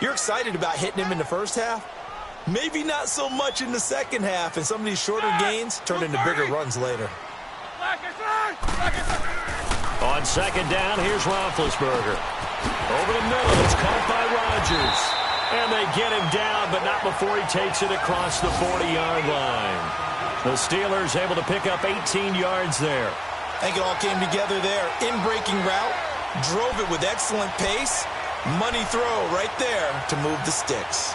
You're excited about hitting him in the first half? Maybe not so much in the second half, and some of these shorter gains turn into bigger runs later. On second down, here's Roethlisberger. Over the middle, it's caught by Rodgers. And they get him down, but not before he takes it across the 40-yard line. The Steelers able to pick up 18 yards there. I think it all came together there. In-breaking route, drove it with excellent pace. Money throw right there to move the sticks.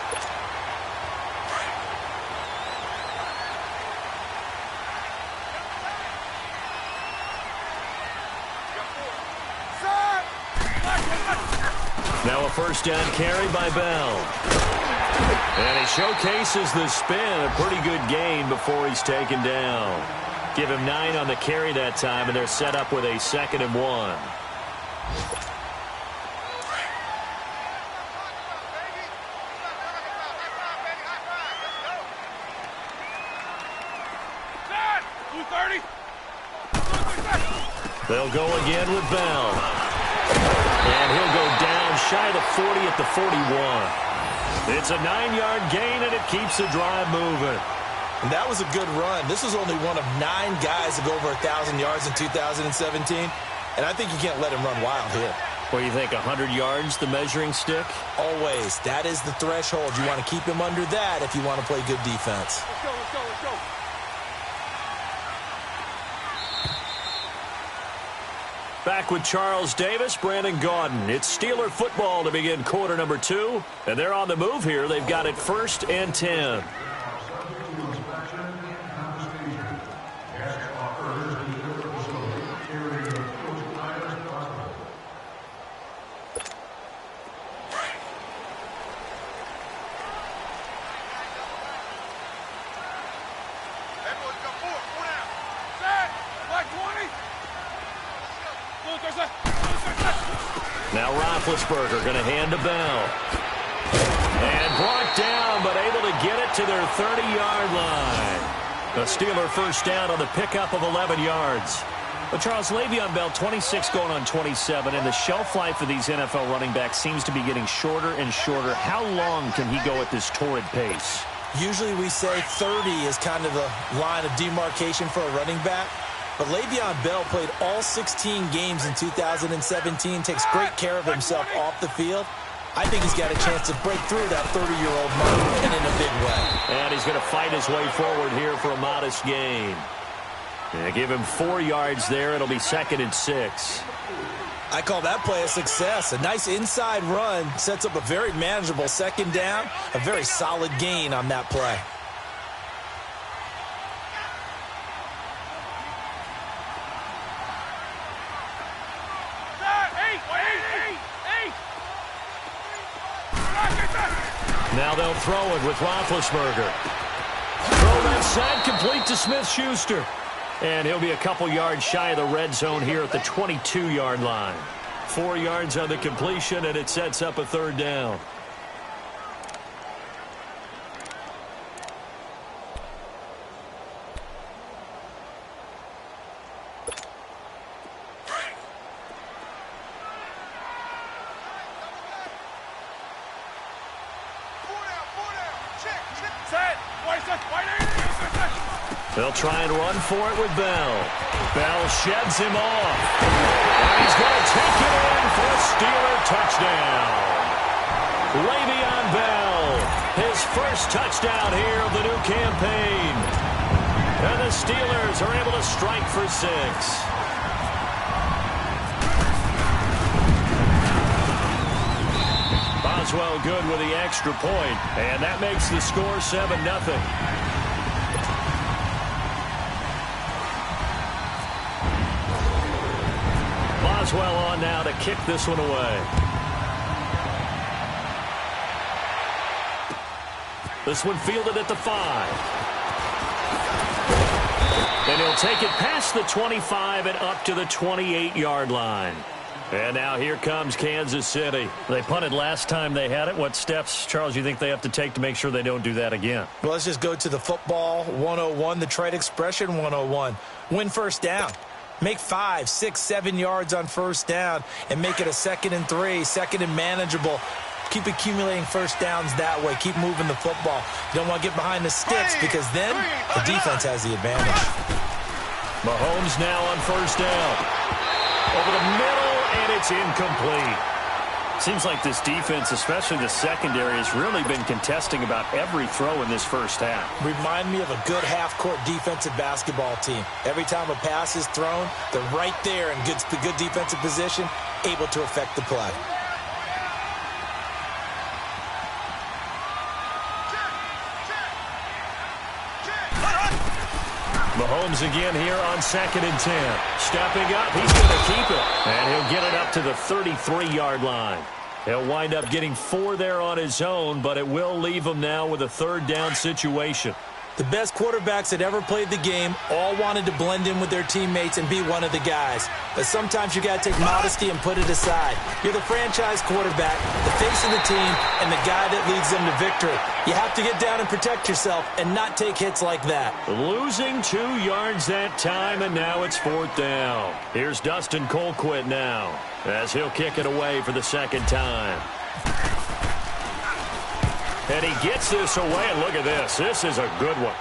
Now a first down carry by Bell. And he showcases the spin, a pretty good gain before he's taken down. Give him 9 on the carry that time, and they're set up with a 2nd and 1. They'll go again with Bell. And he'll go down shy of the 40 at the 41. It's a 9-yard gain, and it keeps the drive moving. And that was a good run. This was only one of 9 guys to go over 1,000 yards in 2017. And I think you can't let him run wild here. What do you think, 100 yards, the measuring stick? Always. That is the threshold. You want to keep him under that if you want to play good defense. Let's go, let's go, let's go. Back with Charles Davis, Brandon Gaudin. It's Steeler football to begin quarter number 2. And they're on the move here. They've got it 1st and 10. Now Roethlisberger going to hand to Bell. And brought down, but able to get it to their 30-yard line. A Steeler first down on the pickup of 11 yards. But Charles, Le'Veon Bell, 26 going on 27, and the shelf life of these NFL running backs seems to be getting shorter and shorter. How long can he go at this torrid pace? Usually we say 30 is kind of the line of demarcation for a running back. But Le'Veon Bell played all 16 games in 2017, takes great care of himself off the field. I think he's got a chance to break through that 30-year-old mark, and in a big way. And he's going to fight his way forward here for a modest gain. And give him 4 yards there. It'll be 2nd and 6. I call that play a success. A nice inside run sets up a very manageable 2nd down, a very solid gain on that play. Now they'll throw it with Roethlisberger. Throw that side complete to Smith-Schuster. And he'll be a couple yards shy of the red zone here at the 22-yard line. 4 yards on the completion, and it sets up a 3rd down. They'll try and run for it with Bell. Bell sheds him off. And he's going to take it in for a Steeler touchdown. Le'Veon Bell, his first touchdown here of the new campaign. And the Steelers are able to strike for 6. Boswell good with the extra point, and that makes the score 7-0. Boswell on now to kick this one away. This one fielded at the 5. And he'll take it past the 25 and up to the 28-yard line. And now here comes Kansas City. They punted last time they had it. What steps, Charles, you think they have to take to make sure they don't do that again? Well, let's just go to the football 101, the trade expression 101. Win first down. Make 5, 6, 7 yards on first down and make it a 2nd and 3, 2nd and manageable. Keep accumulating first downs that way. Keep moving the football. You don't want to get behind the sticks because then the defense has the advantage. Mahomes now on first down. Over the middle, and it's incomplete. Seems like this defense, especially the secondary, has really been contesting about every throw in this first half. Remind me of a good half-court defensive basketball team. Every time a pass is thrown, they're right there in good defensive position, able to affect the play. Mahomes again here on 2nd and 10. Stepping up, he's going to keep it. And he'll get it up to the 33-yard line. He'll wind up getting 4 there on his own, but it will leave him now with a 3rd down situation. The best quarterbacks that ever played the game all wanted to blend in with their teammates and be one of the guys. But sometimes you got to take modesty and put it aside. You're the franchise quarterback, the face of the team, and the guy that leads them to victory. You have to get down and protect yourself and not take hits like that. Losing 2 yards that time, and now it's 4th down. Here's Dustin Colquitt now, as he'll kick it away for the 2nd time. And he gets this away, and look at this. This is a good one.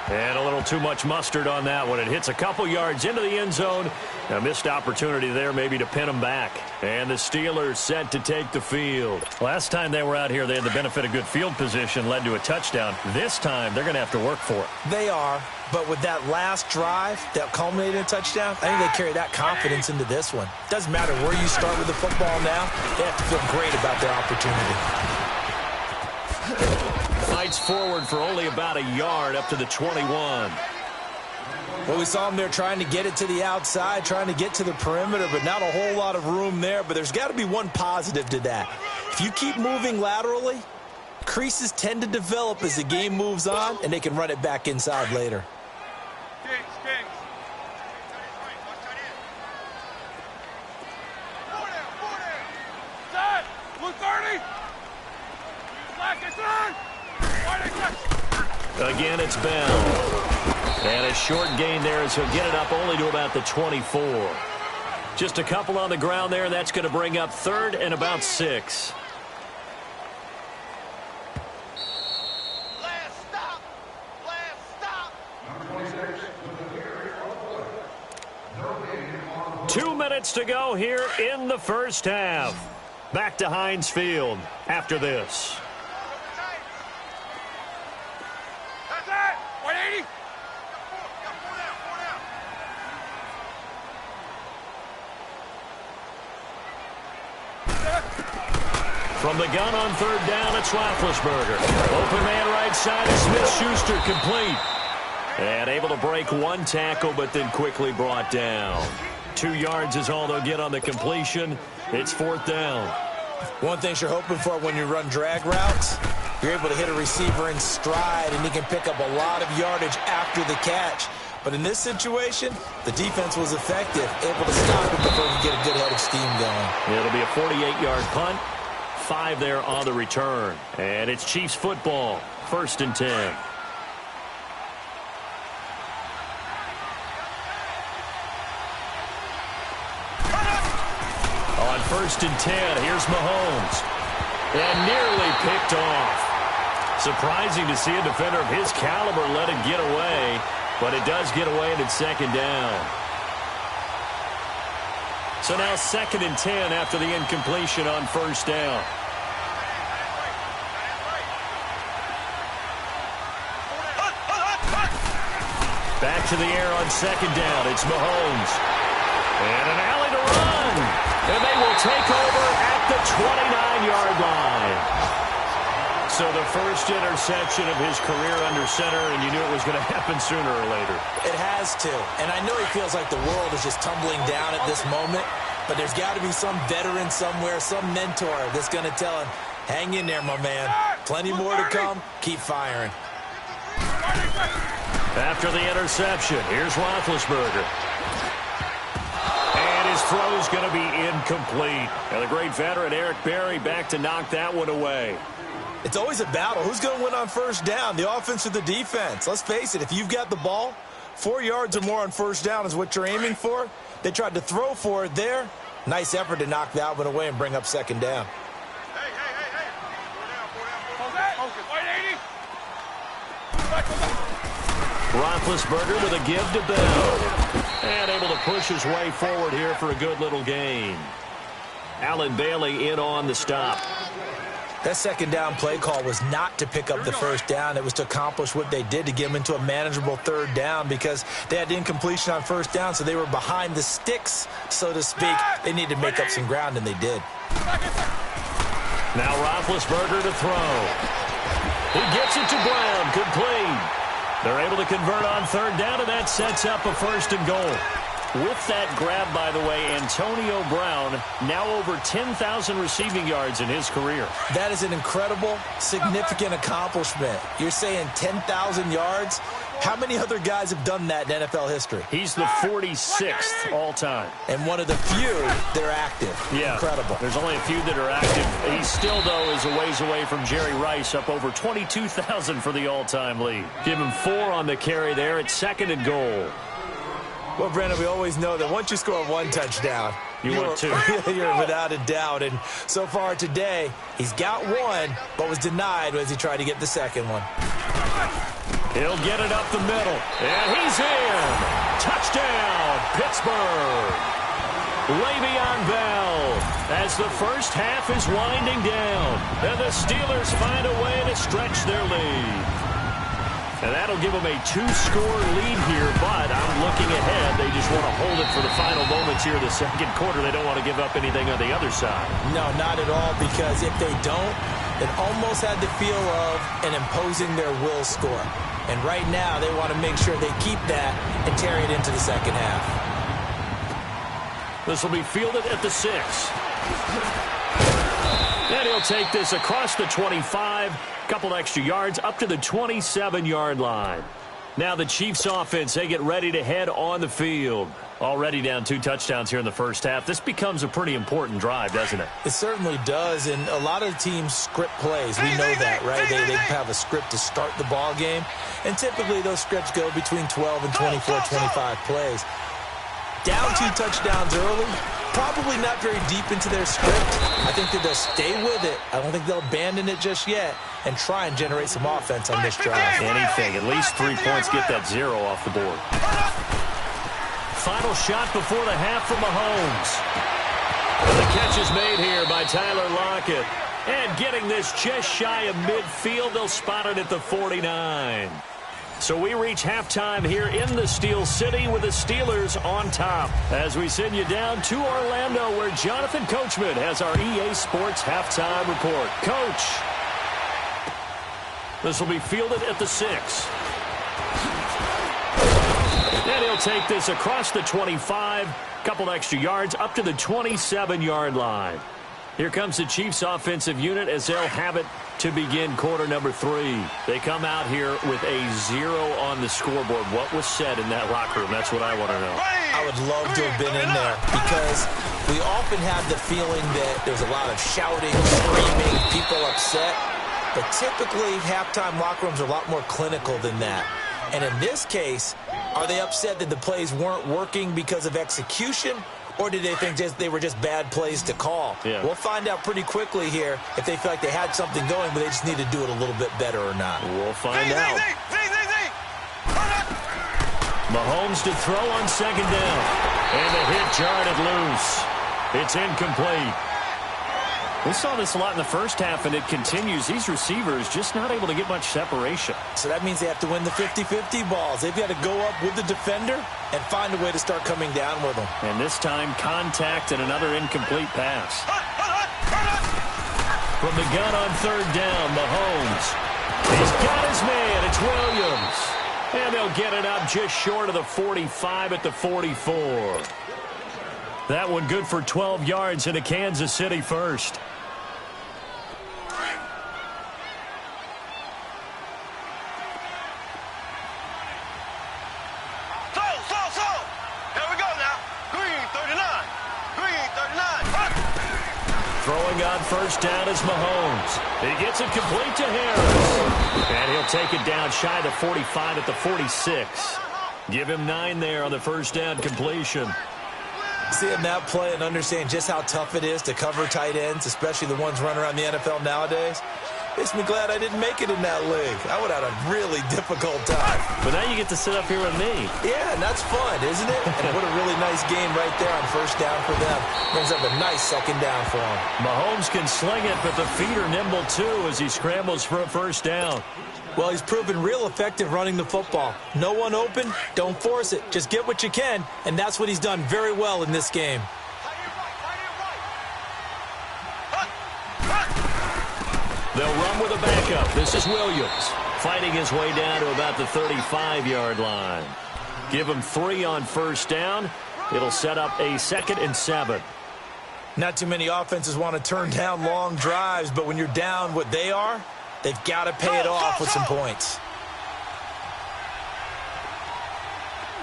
And a little too much mustard on that one. It hits a couple yards into the end zone. A missed opportunity there maybe to pin him back. And the Steelers set to take the field. Last time they were out here, they had the benefit of good field position, led to a touchdown. This time, they're going to have to work for it. They are, but with that last drive that culminated in a touchdown, I think they carry that confidence into this one. Doesn't matter where you start with the football now, they have to feel great about their opportunity. Fights forward for only about a yard up to the 21. Well, we saw him there trying to get it to the outside, trying to get to the perimeter, but not a whole lot of room there. But there's got to be one positive to that. If you keep moving laterally, creases tend to develop as the game moves on, and they can run it back inside later. Again, it's Bell. And a short gain there as he'll get it up only to about the 24. Just a couple on the ground there. That's going to bring up 3rd and about 6. Last stop. 2 minutes to go here in the first half. Back to Heinz Field after this. From the gun on 3rd down, it's Roethlisberger. Open man right side is Smith-Schuster, complete. And able to break 1 tackle, but then quickly brought down. 2 yards is all they'll get on the completion. It's 4th down. One thing you're hoping for when you run drag routes, you're able to hit a receiver in stride, and he can pick up a lot of yardage after the catch. But in this situation, the defense was effective, able to stop it before he get a good head of steam going. It'll be a 48-yard punt. 5 there on the return. And it's Chiefs football. 1st and 10. On 1st and 10, here's Mahomes. And nearly picked off. Surprising to see a defender of his caliber let it get away. But it does get away, and it's 2nd down. So now 2nd and 10 after the incompletion on 1st down. Back to the air on 2nd down. It's Mahomes. And an alley to run. And they will take over at the 29-yard line. So the first interception of his career under center, and you knew it was going to happen sooner or later. It has to. And I know he feels like the world is just tumbling down at this moment, but there's got to be some veteran somewhere, some mentor that's going to tell him, hang in there, my man. Plenty more to come. Keep firing. After the interception, here's Roethlisberger. And his throw's going to be incomplete. And the great veteran Eric Berry back to knock that one away. It's always a battle. Who's going to win on 1st down, the offense or the defense? Let's face it, if you've got the ball, 4 yards or more on 1st down is what you're aiming for. They tried to throw for it there. Nice effort to knock that one away and bring up second down. Roethlisberger with a give to Bell. And able to push his way forward here for a good little gain. Allen Bailey in on the stop. That second down play call was not to pick up the first down. It was to accomplish what they did to get them into a manageable third down because they had incompletion on first down, so they were behind the sticks, so to speak. They needed to make up some ground, and they did. Now Roethlisberger to throw. He gets it to Brown. Complete. They're able to convert on third down, and that sets up a first and goal. With that grab, by the way, Antonio Brown now over 10,000 receiving yards in his career. That is an incredible, significant accomplishment. You're saying 10,000 yards? How many other guys have done that in NFL history? He's the 46th all-time. And one of the few that are active. Yeah, incredible. There's only a few that are active. He still, though, is a ways away from Jerry Rice, up over 22,000 for the all-time lead. Give him 4 on the carry there at second and goal. Well, Brandon, we always know that once you score one touchdown, you're without a doubt. And so far today, he's got one, but was denied as he tried to get the second one. He'll get it up the middle, and he's in. Touchdown, Pittsburgh. Le'Veon Bell, as the first half is winding down, and the Steelers find a way to stretch their lead. And that'll give them a 2-score lead here, but I'm looking ahead. They just want to hold it for the final moments here of the second quarter. They don't want to give up anything on the other side. No, not at all, because if they don't, it almost had the feel of an imposing their will score. And right now, they want to make sure they keep that and carry it into the second half. This will be fielded at the 6. And he'll take this across the 25. Couple extra yards up to the 27-yard line. Now the Chiefs offense, they get ready to head on the field. Already down 2 touchdowns here in the first half. This becomes a pretty important drive, doesn't it? It certainly does, and a lot of teams script plays. We know that, right? They have a script to start the ball game, and typically those scripts go between 12 and 24, 25 plays. Down 2 touchdowns early, probably not very deep into their script. I think that they'll stay with it. I don't think they'll abandon it just yet and try and generate some offense on this drive. Anything, at least 3 points, get that 0 off the board. Final shot before the half from Mahomes. The catch is made here by Tyler Lockett. And getting this just shy of midfield, they'll spot it at the 49. So we reach halftime here in the Steel City with the Steelers on top. As we send you down to Orlando, where Jonathan Coachman has our EA Sports halftime report. Coach, this will be fielded at the 6. And he'll take this across the 25. Couple extra yards up to the 27-yard line. Here comes the Chiefs offensive unit as they'll have it to begin quarter number 3. They come out here with a 0 on the scoreboard. What was said in that locker room? That's what I want to know. I would love to have been in there because we often have the feeling that there's a lot of shouting, screaming, people upset. But typically, halftime locker rooms are a lot more clinical than that. And in this case, are they upset that the plays weren't working because of execution? Or did they think they were just bad plays to call? Yeah. We'll find out pretty quickly here if they feel like they had something going, but they just need to do it a little bit better or not. We'll find out. Mahomes to throw on second down. And the hit jarred it loose. It's incomplete. We saw this a lot in the first half, and it continues. These receivers just not able to get much separation. So that means they have to win the 50-50 balls. They've got to go up with the defender and find a way to start coming down with them. And this time, contact and another incomplete pass. From the gun on third down, Mahomes. He's got his man. It's Williams. And they'll get it up just short of the 45 at the 44. That one good for 12 yards into Kansas City first. Throwing on first down is Mahomes. He gets it complete to Harris. And he'll take it down shy of the 45 at the 46. Give him 9 there on the first down completion. Seeing that play and understanding just how tough it is to cover tight ends, especially the ones running around the NFL nowadays, makes me glad I didn't make it in that league. I would have had a really difficult time. But now you get to sit up here with me. Yeah, and that's fun, isn't it? And what a really nice game right there on first down for them. Brings up a nice second down for them. Mahomes can sling it, but the feet are nimble too as he scrambles for a first down. Well, he's proven real effective running the football. No one open, don't force it. Just get what you can, and that's what he's done very well in this game. They'll run with a backup. This is Williams, fighting his way down to about the 35-yard line. Give him 3 on first down. It'll set up a 2nd and 7. Not too many offenses want to turn down long drives, but when you're down what they are, they've got to pay it off with some points.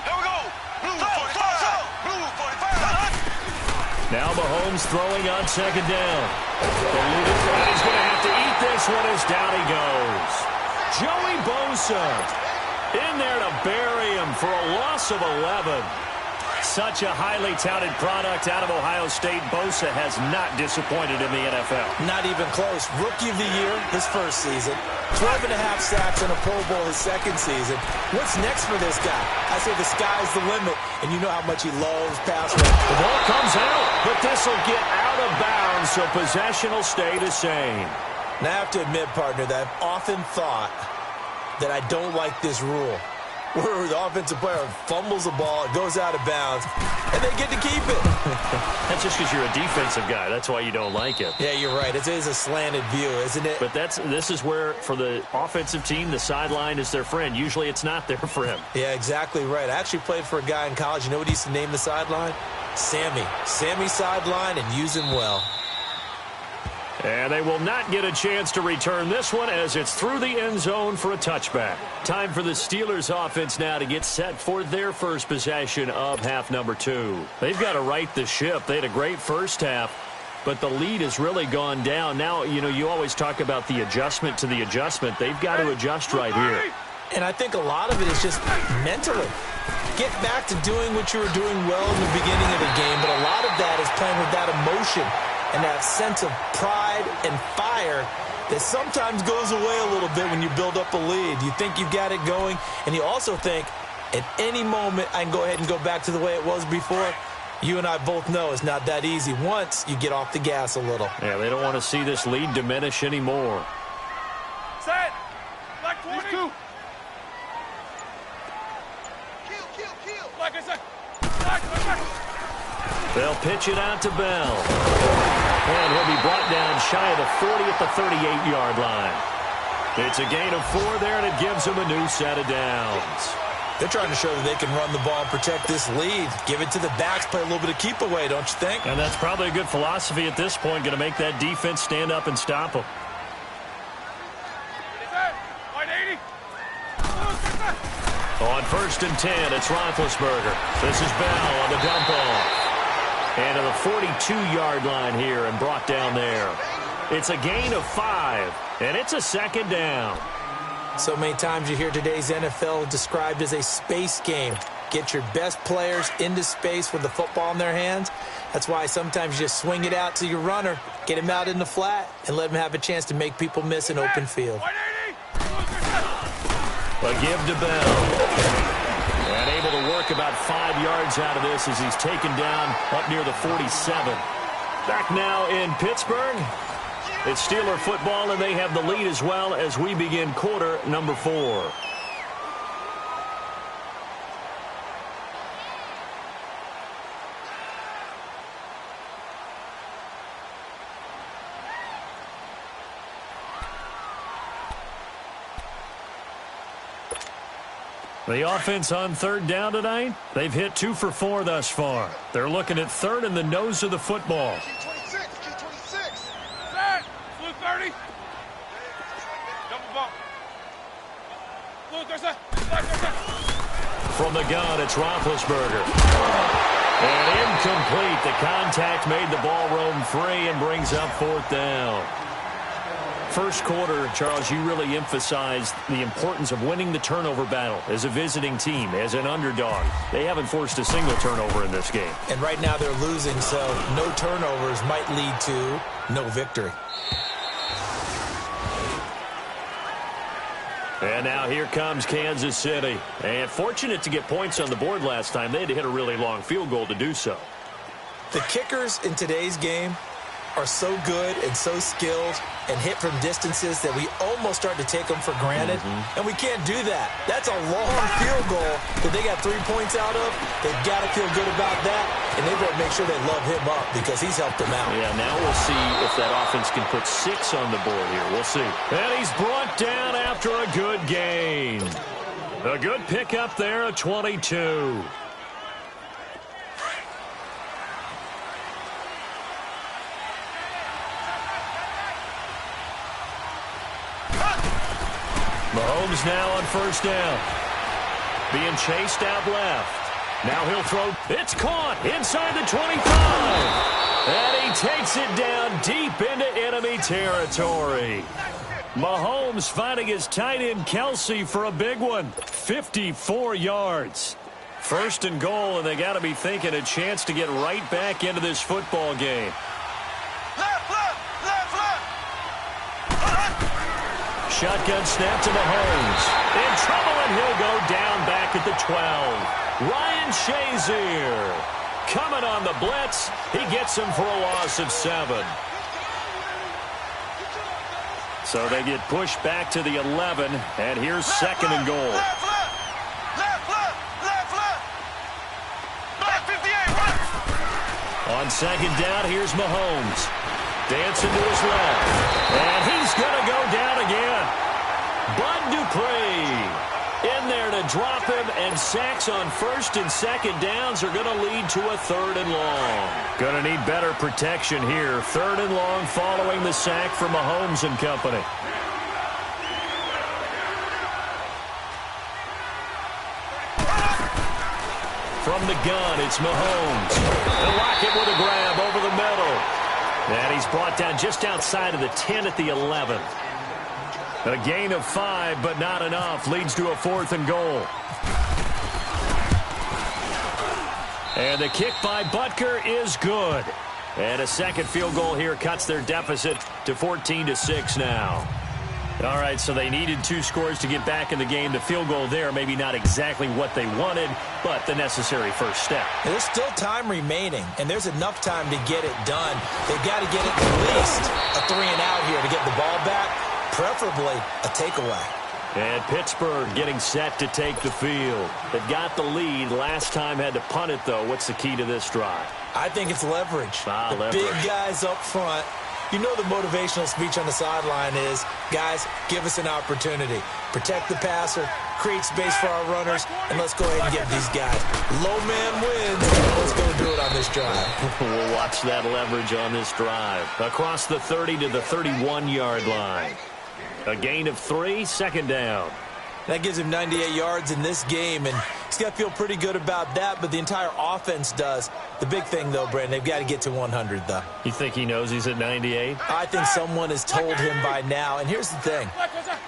Here we go. Blue 45. Blue 45. Now Mahomes throwing on second down. He's going to have to eat this one as down he goes. Joey Bosa in there to bury him for a loss of 11. Such a highly touted product out of Ohio State. Bosa has not disappointed in the NFL. Not even close. Rookie of the year, his first season. 12.5 sacks and a Pro Bowl his second season. What's next for this guy? I say the sky's the limit, and you know how much he loves pass rush. The ball comes out, but this will get out of bounds, so possession will stay the same. Now, I have to admit, partner, that I've often thought that I don't like this rule, where the offensive player fumbles the ball, it goes out of bounds, and they get to keep it. That's just because you're a defensive guy. That's why you don't like it. Yeah, you're right. It is a slanted view, isn't it? But this is where, for the offensive team, the sideline is their friend. Usually it's not there for him. Yeah, exactly right. I actually played for a guy in college. You know what he used to name the sideline? Sammy. Sammy sideline, and use him well. And they will not get a chance to return this one as it's through the end zone for a touchback. Time for the Steelers offense now to get set for their first possession of half number 2. They've got to right the ship. They had a great first half, but the lead has really gone down. Now, you know, you always talk about the adjustment to the adjustment. They've got to adjust right here. And I think a lot of it is just mentally. Get back to doing what you were doing well in the beginning of the game, but a lot of that is playing with that emotion and that sense of pride and fire that sometimes goes away a little bit when you build up a lead. You think you've got it going, and you also think at any moment I can go ahead and go back to the way it was before. You and I both know it's not that easy once you get off the gas a little. Yeah, they don't want to see this lead diminish anymore. Set. Black 20. Kill. Black is a. Black. They'll pitch it out to Bell. And he'll be brought down shy of the 40 at the 38-yard line. It's a gain of 4 there, and it gives them a new set of downs. They're trying to show that they can run the ball and protect this lead. Give it to the backs, play a little bit of keep away, don't you think? And that's probably a good philosophy at this point, going to make that defense stand up and stop them. On first and 10, it's Roethlisberger. This is Bell on the dump off. And to the 42-yard line here and brought down there. It's a gain of 5, and it's a second down. So many times you hear today's NFL described as a space game. Get your best players into space with the football in their hands. That's why sometimes you just swing it out to your runner, get him out in the flat, and let him have a chance to make people miss an open field. A give to Bell. And able to work about 5 yards out of this as he's taken down up near the 47. Back now in Pittsburgh. It's Steeler football, and they have the lead as well as we begin quarter number 4. The offense on third down tonight, they've hit 2 for 4 thus far. They're looking at third in the nose of the football. G26. Set. Blue 30. Double bump. Blue 30. Black 30. From the gun, it's Roethlisberger. And incomplete. The contact made the ball roam free and brings up 4th down. First quarter, Charles, you really emphasized the importance of winning the turnover battle as a visiting team, as an underdog. They haven't forced a single turnover in this game. And right now they're losing, so no turnovers might lead to no victory. And now here comes Kansas City. And fortunate to get points on the board last time. They had to hit a really long field goal to do so. The kickers in today's game are so good and so skilled and hit from distances that we almost start to take them for granted. And we can't do that. That's a long field goal that they got 3 points out of. They've got to feel good about that, and they better make sure they love him up because he's helped them out. Yeah, now we'll see if that offense can put 6 on the board here. We'll see. And he's brought down after a good gain. A good pickup there, a 22. Mahomes now on first down. Being chased out left. Now he'll throw. It's caught inside the 25. And he takes it down deep into enemy territory. Mahomes finding his tight end Kelsey for a big one. 54 yards. First and goal, and they got to be thinking a chance to get right back into this football game. Shotgun snap to Mahomes. In trouble, and he'll go down back at the 12. Ryan Shazier coming on the blitz. He gets him for a loss of 7. So they get pushed back to the 11, and here's second and goal. On second down, here's Mahomes. Dancing to his left. And he's going to go down again. Bud Dupree in there to drop him, and sacks on first and second downs are going to lead to a third and long. Going to need better protection here. Third and long following the sack from Mahomes and company. From the gun, it's Mahomes. They'll lock it with a grab over the middle. And he's brought down just outside of the 10 at the 11. A gain of 5, but not enough. Leads to a fourth and goal. And the kick by Butker is good. And a second field goal here cuts their deficit to 14-6 now. All right, so they needed 2 scores to get back in the game. The field goal there, maybe not exactly what they wanted, but the necessary first step. There's still time remaining, and there's enough time to get it done. They've got to get it at least a 3 and out here to get the ball back, preferably a takeaway. And Pittsburgh getting set to take the field. They've got the lead. Last time had to punt it, though. What's the key to this drive? I think it's leverage. Leverage. Big guys up front. You know the motivational speech on the sideline is, guys, give us an opportunity. Protect the passer, create space for our runners, and let's go ahead and get these guys. Low man wins. Let's go do it on this drive. We'll watch that leverage on this drive. Across the 30 to the 31-yard line. A gain of 3, second down. That gives him 98 yards in this game, and he's got to feel pretty good about that, but the entire offense does. The big thing, though, Brandon, they've got to get to 100, though. You think he knows he's at 98? I think someone has told him by now, and here's the thing.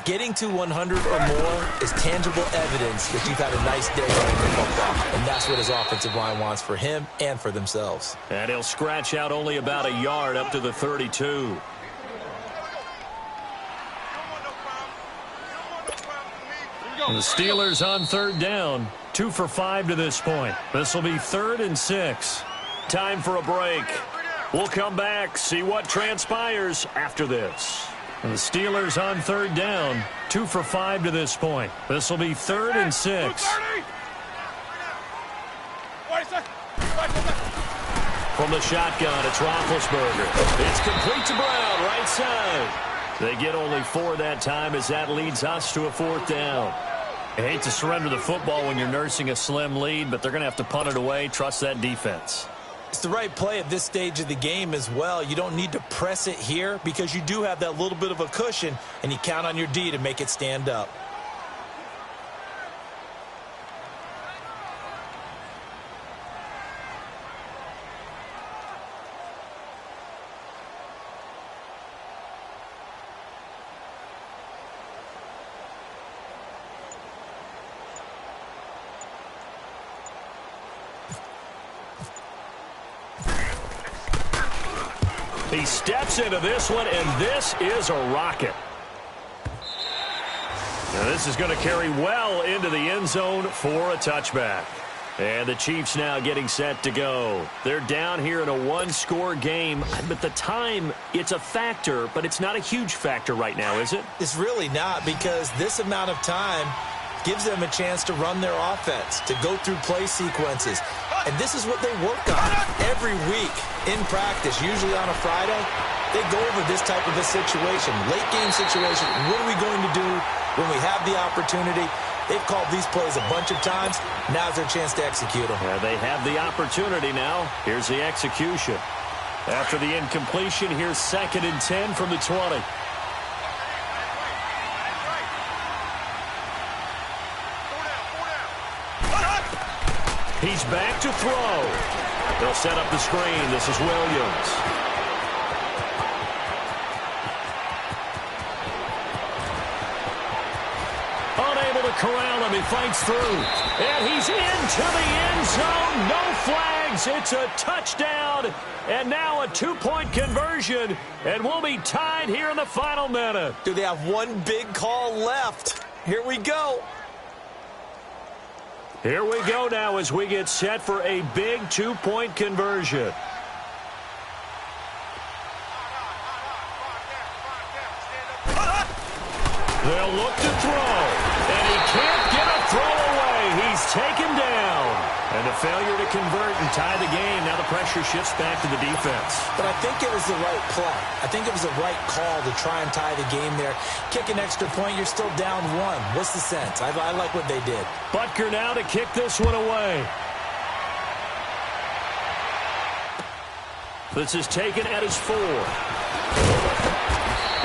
Getting to 100 or more is tangible evidence that you've had a nice day running the football, and that's what his offensive line wants for him and for themselves. And he'll scratch out only about a yard up to the 32. The Steelers on third down. 2 for 5 to this point. This will be 3rd and 6. Time for a break. We'll come back, see what transpires after this. The Steelers on third down. 2 for 5 to this point. This will be 3rd and 6. From the shotgun, it's Roethlisberger. It's complete to Brown, right side. They get only 4 that time as that leads us to a 4th down. I hate to surrender the football when you're nursing a slim lead, but they're going to have to punt it away. Trust that defense. It's the right play at this stage of the game as well. You don't need to press it here because you do have that little bit of a cushion, and you count on your D to make it stand up. He steps into this one, and this is a rocket. Now this is going to carry well into the end zone for a touchback. And the Chiefs now getting set to go. They're down here in a one-score game. But the time, it's a factor, but it's not a huge factor right now, is it? It's really not, because this amount of time gives them a chance to run their offense, to go through play sequences. And this is what they work on every week in practice, usually on a Friday. They go over this type of a situation, late-game situation. What are we going to do when we have the opportunity? They've called these plays a bunch of times. Now's their chance to execute them. Yeah, they have the opportunity now. Here's the execution. After the incompletion, here's 2nd and 10 from the 20. He's back to throw. They'll set up the screen. This is Williams. Unable to corral him. He fights through. And he's into the end zone. No flags. It's a touchdown. And now a 2-point conversion. And we'll be tied here in the final minute. Do they have one big call left? Here we go. Here we go now as we get set for a big 2-point conversion. They'll look to throw, and he can't get a throw away. He's taken down. And a failure to convert and tie the game. Now the pressure shifts back to the defense. But I think it was the right play. I think it was the right call to try and tie the game there. Kick an extra point, you're still down 1. What's the sense? I like what they did. Butker now to kick this one away. This is taken at his 4.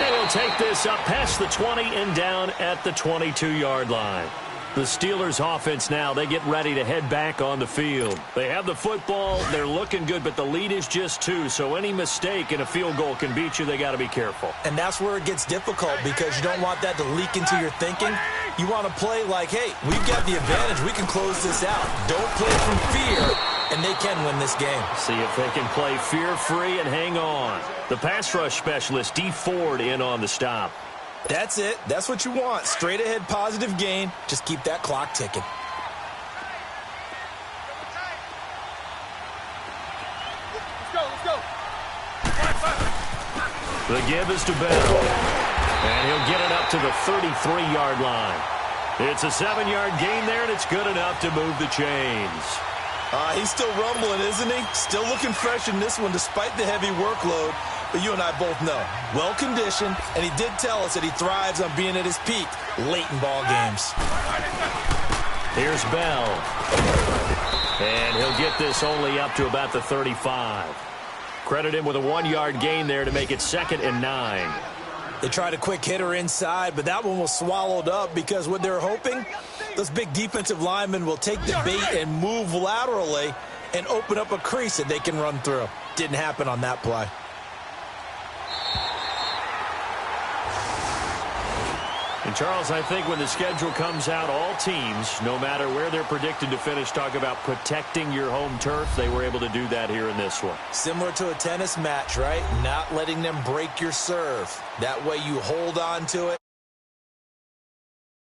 And he'll take this up past the 20 and down at the 22-yard line. The Steelers offense now, they get ready to head back on the field. They have the football, they're looking good, but the lead is just 2, so any mistake in a field goal can beat you. They got to be careful. And that's where it gets difficult, because you don't want that to leak into your thinking. You want to play like, hey, we've got the advantage. We can close this out. Don't play from fear, and they can win this game. See if they can play fear-free and hang on. The pass rush specialist, D. Ford, in on the stop. That's it. That's what you want. Straight ahead, positive gain. Just keep that clock ticking. Let's go. The give is to Bell. And he'll get it up to the 33-yard line. It's a 7-yard gain there, and it's good enough to move the chains. He's still rumbling, isn't he? Still looking fresh in this one despite the heavy workload. But you and I both know, well-conditioned, and he did tell us that he thrives on being at his peak late in ball games. Here's Bell. And he'll get this only up to about the 35. Credit him with a 1-yard gain there to make it 2nd and 9. They tried a quick hitter inside, but that one was swallowed up because what they're hoping, those big defensive linemen will take the bait and move laterally and open up a crease that they can run through. Didn't happen on that play. And, Charles, I think when the schedule comes out, all teams, no matter where they're predicted to finish, talk about protecting your home turf. They were able to do that here in this one. Similar to a tennis match, right? Not letting them break your serve. That way you hold on to it